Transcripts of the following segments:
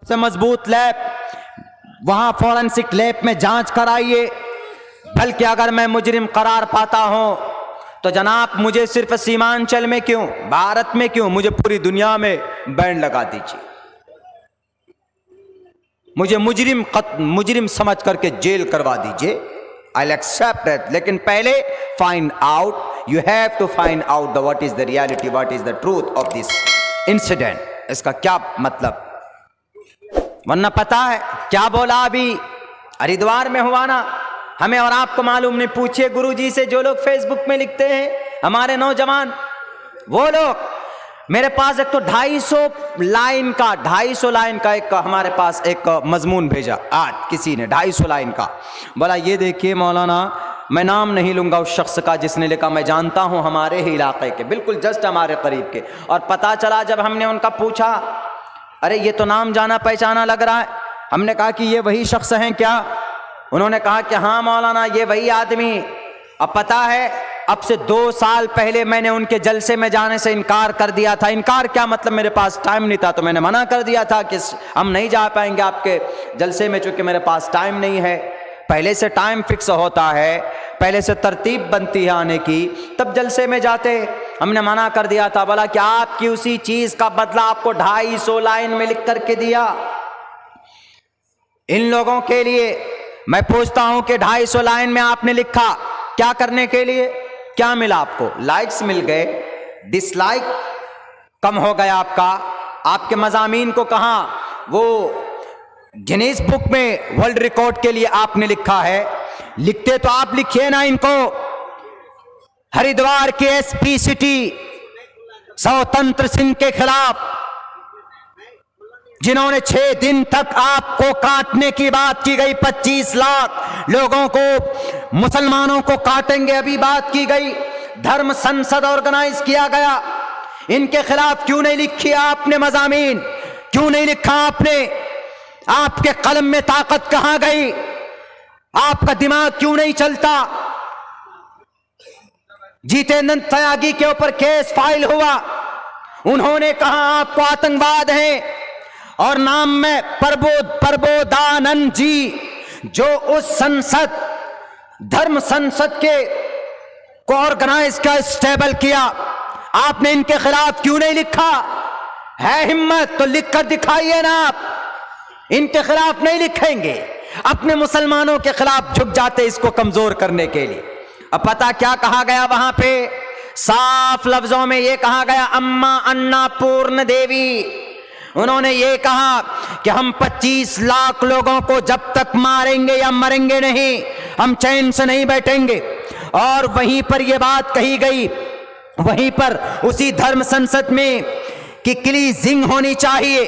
से मजबूत लैब, वहां फॉरेंसिक लैब में जांच कराइए। बल्कि अगर मैं मुजरिम करार पाता हूं तो जनाब मुझे सिर्फ सीमांचल में क्यों, भारत में क्यों, मुझे पूरी दुनिया में बैन लगा दीजिए। मुझे मुजरिम समझ करके जेल करवा दीजिए। I'll accept it, लेकिन पहले find out, you have to find out the what is the reality, what is the truth of this incident. इसका क्या मतलब, वरना पता है क्या बोला अभी हरिद्वार में हुआ ना, हमें और आपको मालूम नहीं। पूछिए गुरुजी से, जो लोग फेसबुक में लिखते हैं, हमारे नौजवान, वो लोग। मेरे पास एक तो 250 लाइन का एक हमारे पास एक मजमून भेजा आज किसी ने, 250 लाइन का। बोला ये देखिए मौलाना, मैं नाम नहीं लूंगा उस शख्स का जिसने लिखा, मैं जानता हूं हमारे ही इलाके के, बिल्कुल जस्ट हमारे करीब के। और पता चला जब हमने उनका पूछा, अरे ये तो नाम जाना पहचाना लग रहा है। हमने कहा कि ये वही शख्स हैं क्या? उन्होंने कहा कि हाँ मौलाना ये वही आदमी। अब पता है, अब से 2 साल पहले मैंने उनके जलसे में जाने से इनकार कर दिया था। इनकार क्या मतलब, मेरे पास टाइम नहीं था तो मैंने मना कर दिया था कि हम नहीं जा पाएंगे आपके जलसे में, चूंकि मेरे पास टाइम नहीं है। पहले से टाइम फिक्स होता है, पहले से तरतीब बनती है आने की, तब जलसे में जाते। हमने मना कर दिया था। बोला कि आपकी उसी चीज का बदला आपको 250 लाइन में लिख करके दिया। इन लोगों के लिए मैं पूछता हूं कि 250 लाइन में आपने लिखा क्या करने के लिए? क्या मिला आपको? लाइक्स मिल गए, डिसलाइक कम हो गया आपका। आपके मज़ामीन को कहां, वो गिनीज बुक में वर्ल्ड रिकॉर्ड के लिए आपने लिखा है। लिखते तो आप लिखिए ना इनको। हरिद्वार के एसपी सिटी स्वतंत्र सिंह के खिलाफ, जिन्होंने 6 दिन तक आपको काटने की बात की गई, 25 लाख लोगों को, मुसलमानों को काटेंगे अभी बात की गई, धर्म संसद ऑर्गेनाइज किया गया, इनके खिलाफ क्यों नहीं लिखी आपने मज़ामीन? क्यों नहीं लिखा आपने? आपके कलम में ताकत कहां गई? आपका दिमाग क्यों नहीं चलता? जितेंद्र त्यागी के ऊपर केस फाइल हुआ, उन्होंने कहा आपको आतंकवाद है, और नाम में प्रबोधानंद जी, जो उस संसद, धर्म संसद के को ऑर्गेनाइज का स्टेबल किया, आपने इनके खिलाफ क्यों नहीं लिखा? है हिम्मत तो लिख कर दिखाइए ना आप। इनके खिलाफ नहीं लिखेंगे, अपने मुसलमानों के खिलाफ झुक जाते इसको कमजोर करने के लिए। अब पता क्या कहा गया वहां पे? साफ लफ्जों में यह कहा गया, अम्मा अन्नापूर्ण देवी, उन्होंने ये कहा कि हम 25 लाख लोगों को जब तक मारेंगे या मरेंगे नहीं, हम चैन से नहीं बैठेंगे। और वहीं पर यह बात कही गई, वहीं पर उसी धर्म संसद में, कि क्लीजिंग होनी चाहिए।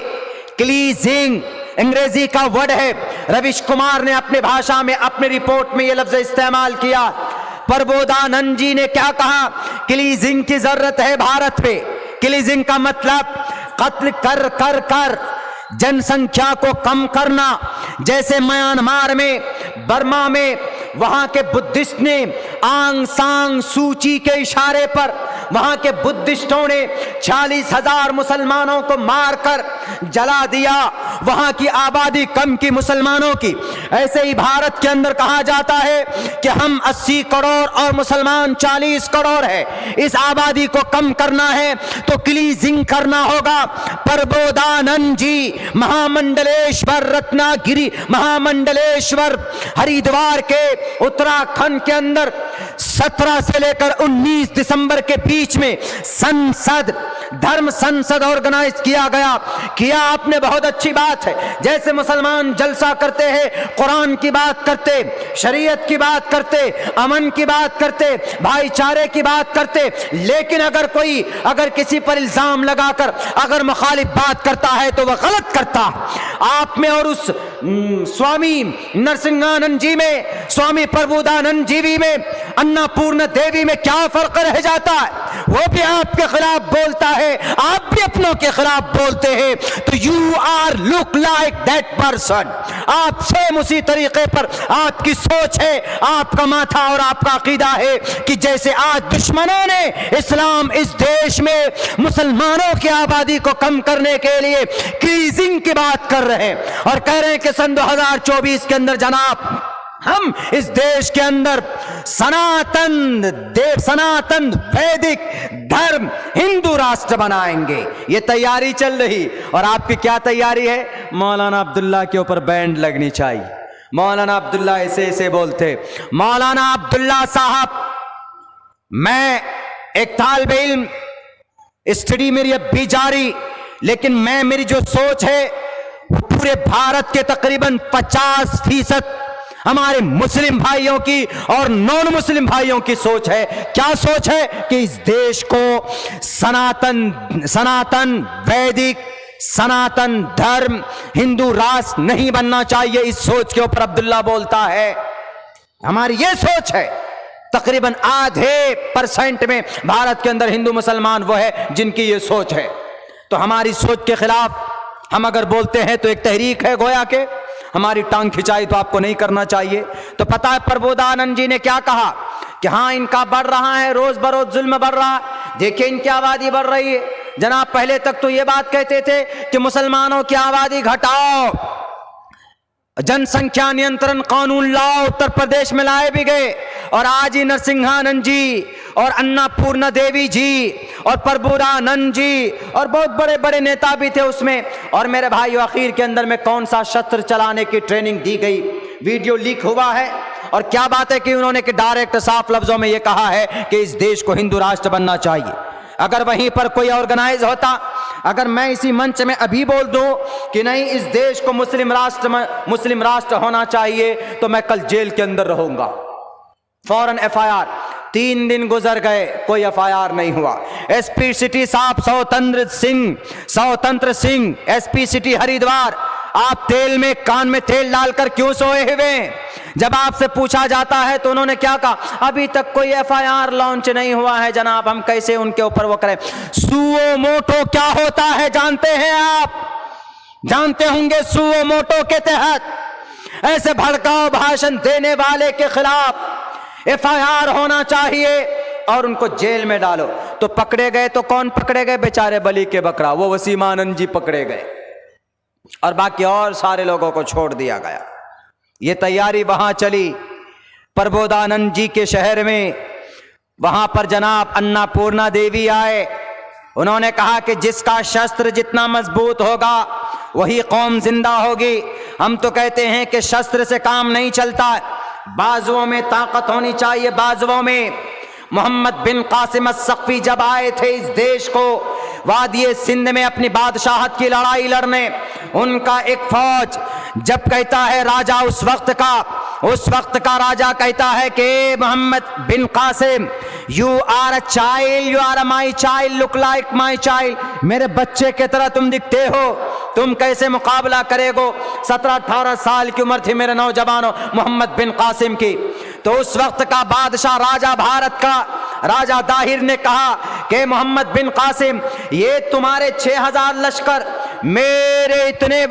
क्लीजिंग अंग्रेजी का वर्ड है। रविश कुमार ने अपने भाषा में, अपने रिपोर्ट में यह लफ्ज इस्तेमाल किया। प्रबोधानंद जी ने क्या कहा? क्लीजिंग की जरूरत है भारत पे। क्लीजिंग का मतलब कत्ल कर कर कर जनसंख्या को कम करना। जैसे म्यांमार में, बर्मा में, वहां के बुद्धिस्ट ने आंग सांग सूची के इशारे पर, वहां के बुद्धिस्टों ने 40,000 मुसलमानों को मारकर जला दिया, वहां की आबादी कम की मुसलमानों की। ऐसे ही भारत के अंदर कहा जाता है कि हम 80 करोड़ और मुसलमान 40 करोड़ है, इस आबादी को कम करना है तो क्लीजिंग करना होगा। प्रबोधानंद जी महामंडलेश्वर, रत्नागिरी महामंडलेश्वर, हरिद्वार के उत्तराखंड के अंदर 17 से लेकर 19 दिसंबर के बीच में संसद, धर्म संसद ऑर्गेनाइज किया गया। किया आपने, बहुत अच्छी बात है। जैसे मुसलमान जलसा करते हैं, कुरान की बात करते, शरीयत की बात करते, अमन की बात करते, भाईचारे की बात करते। लेकिन अगर किसी पर इल्जाम लगाकर अगर मुखालिफ बात करता है तो वह गलत करता। आप में और उस स्वामी नरसिंहानंद जी में, स्वामी प्रबोधानंद जी में, अन्नापूर्ण देवी में क्या फर्क रह जाता है? वो भी आपके खिलाफ बोलता है, आप भी अपनों के खिलाफ बोलते हैं, तो you are look like that person. आप सेम उसी तरीके पर आपकी सोच है, आपका माथा और आपका अकीदा है कि जैसे आज दुश्मनों ने इस्लाम इस देश में मुसलमानों की आबादी को कम करने के लिए क्रीजिंग की बात कर रहे हैं और कह रहे हैं कि सन 2024 के अंदर जनाब हम इस देश के अंदर सनातन वैदिक धर्म हिंदू राष्ट्र बनाएंगे। ये तैयारी चल रही, और आपकी क्या तैयारी है? मौलाना अब्दुल्ला के ऊपर बैंड लगनी चाहिए। मौलाना अब्दुल्ला ऐसे ऐसे बोलते। मौलाना अब्दुल्ला साहब, मैं एक तालिब इल्म, स्टडी मेरी अब भी जारी, लेकिन मेरी जो सोच है पूरे भारत के तकरीबन 50% हमारे मुस्लिम भाइयों की और नॉन मुस्लिम भाइयों की सोच है। क्या सोच है? कि इस देश को सनातन वैदिक सनातन धर्म हिंदू राष्ट्र नहीं बनना चाहिए। इस सोच के ऊपर अब्दुल्ला बोलता है। हमारी ये सोच है। तकरीबन आधे % में भारत के अंदर हिंदू मुसलमान वो है जिनकी ये सोच है। तो हमारी सोच के खिलाफ हम अगर बोलते हैं तो एक तहरीक है गोया के, हमारी टांग खिंचाई तो आपको नहीं करना चाहिए। तो पता है प्रबोधानंद जी ने क्या कहा कि हाँ इनका बढ़ रहा है, रोज बरोज जुल्म बढ़ रहा है, देखिए इनकी आबादी बढ़ रही है। जनाब पहले तक तो ये बात कहते थे कि मुसलमानों की आबादी घटाओ, जनसंख्या नियंत्रण कानून लाओ, उत्तर प्रदेश में लाए भी गए, और आज ही नरसिंहानंद जी और अन्नापूर्णा देवी जी और प्रबोधानंद जी और बहुत बड़े बड़े नेता भी थे उसमें। और मेरे भाई आखिर के अंदर में कौन सा शस्त्र चलाने की ट्रेनिंग दी गई, वीडियो लीक हुआ है। और क्या बात है कि उन्होंने कि डायरेक्ट साफ लफ्जों में यह कहा है कि इस देश को हिंदू राष्ट्र बनना चाहिए। अगर वहीं पर कोई ऑर्गेनाइज होता, अगर मैं इसी मंच में अभी बोल दूं कि नहीं इस देश को मुस्लिम राष्ट्र होना चाहिए, तो मैं कल जेल के अंदर रहूंगा। फौरन FIR। 3 दिन गुजर गए, कोई FIR नहीं हुआ। SP सिटी साहब सौतंत्र सिंह SP सिटी हरिद्वार, आप तेल में कान में तेल डालकर क्यों सोए हुए? जब आपसे पूछा जाता है तो उन्होंने क्या कहा? अभी तक कोई FIR लॉन्च नहीं हुआ है जनाब, हम कैसे उनके ऊपर वो करें। सुओ मोटो क्या होता है जानते हैं आप? जानते होंगे सुओ मोटो के तहत ऐसे भड़काऊ भाषण देने वाले के खिलाफ FIR होना चाहिए और उनको जेल में डालो। तो पकड़े गए तो कौन पकड़े गए? बेचारे बली के बकरा, वो वसीम आनंद जी पकड़े गए और बाकी और सारे लोगों को छोड़ दिया गया। ये तैयारी वहां चली प्रबोधानंद जी के शहर में। वहां पर जनाब अन्नापूर्णा देवी आए, उन्होंने कहा कि जिसका शस्त्र जितना मजबूत होगा वही कौम जिंदा होगी। हम तो कहते हैं कि शस्त्र से काम नहीं चलता, बाजुओं में ताकत होनी चाहिए, बाजुओं में। मोहम्मद बिन कासिम अस्सक़फ़ी जब आए थे इस देश को वादी सिंध में अपनी बादशाहत की लड़ाई लड़ने, उनका एक फौज जब कहता है राजा उस वक्त का राजा कहता है कि Mohammad bin Qasim you are a child, you are my child, look like my child, मेरे बच्चे की तरह तुम दिखते हो, तुम कैसे मुकाबला करेगो? 17-18 साल की उम्र थी मेरे नौजवानों मोहम्मद बिन कासिम की। तो उस वक्त का बादशाह राजा भारत का राजा दाहिर ने कहा कि मोहम्मद बिन कासिम ये तुम्हारे 6000 लश्कर मेरे इतने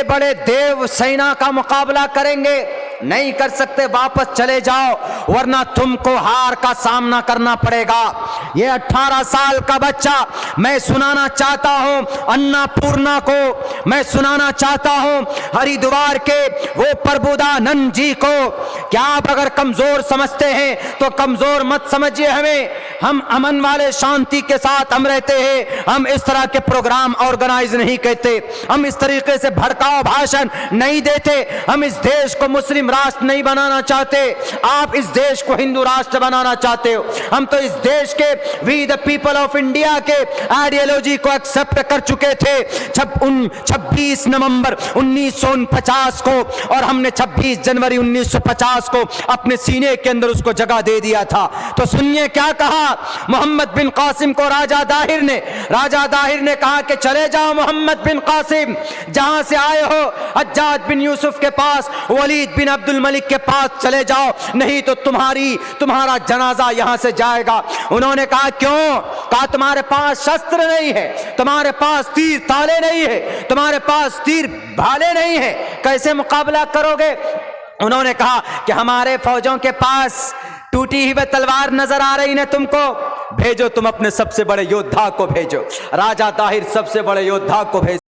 बड़े देव सेना का मुकाबला करेंगे? नहीं कर सकते, वापस चले जाओ वरना तुमको हार का सामना करना पड़ेगा। ये 18 साल का बच्चा, मैं सुनाना चाहता हूं अन्नापूर्णा को, मैं सुनाना चाहता हूं हरिद्वार के वो प्रबोधानंद जी को। क्या आप अगर कमजोर समझते हैं तो कमजोर मत समझिए हमें, हम अमन वाले शांति के साथ हम रहते हैं, हम इस तरह के प्रोग्राम ऑर्गेनाइज नहीं करते, हम इस तरीके से भड़काऊ भाषण नहीं देते, हम इस देश को मुस्लिम राष्ट्र नहीं बनाना चाहते, आप इस देश को हिंदू राष्ट्र बनाना चाहते हो। हम तो इस देश के we the people of India के आइडियोलॉजी को एक्सेप्ट कर चुके थे 26 नवंबर 1949 को, और हमने 26 जनवरी 1950 को अपने सीने के अंदर उसको जगह दे दिया था। तो सुनिए क्या कहा मोहम्मद बिन कासिम को राजा दाहिर ने कहा कि चले जाओ मोहम्मद बिन कासिम, जहां से आए हो हज्जाज बिन यूसुफ के पास, वलीद बिन अब्दुल मलिक के पास चले जाओ, नहीं तो तुम्हारा जनाजा यहां से जाएगा। उन्होंने कहा क्यों? कहा तुम्हारे पास शस्त्र नहीं है, तुम्हारे पास तीर ताले नहीं है, तुम्हारे पास तीर भाले नहीं है, कैसे मुकाबला करोगे? उन्होंने कहा कि हमारे फौजों के पास टूटी हुई तलवार नजर आ रही है तुमको, भेजो तुम अपने सबसे बड़े योद्धा को भेजो। राजा दाहिर सबसे बड़े योद्धा को भेज